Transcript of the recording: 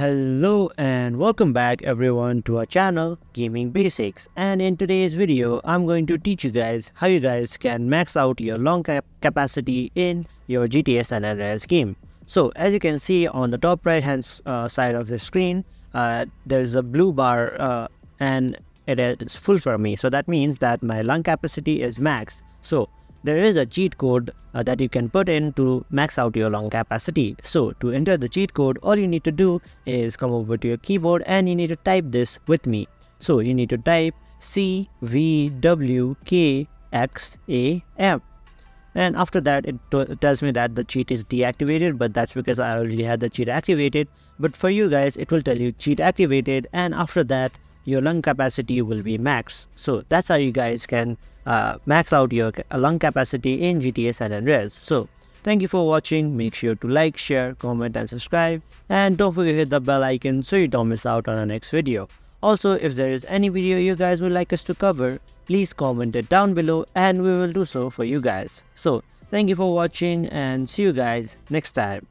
Hello and welcome back everyone to our channel Gaming Basics, and in today's video I'm going to teach you guys how you guys can max out your long capacity in your GTA San Andreas game. So as you can see on the top right hand side of the screen, there's a blue bar and it is full for me, so that means that my lung capacity is max. So there is a cheat code that you can put in to max out your lung capacity. So to enter the cheat code, all you need to do is come over to your keyboard and you need to type this with me. So you need to type CVWKXAM, and after that it tells me that the cheat is deactivated, but that's because I already had the cheat activated. But for you guys it will tell you cheat activated, and after that your lung capacity will be max. So that's how you guys can max out your lung capacity in GTA San Andreas. So thank you for watching. Make sure to like, share, comment and subscribe, and don't forget to hit the bell icon so you don't miss out on our next video. Also, if there is any video you guys would like us to cover, please comment it down below and we will do so for you guys. So thank you for watching and see you guys next time.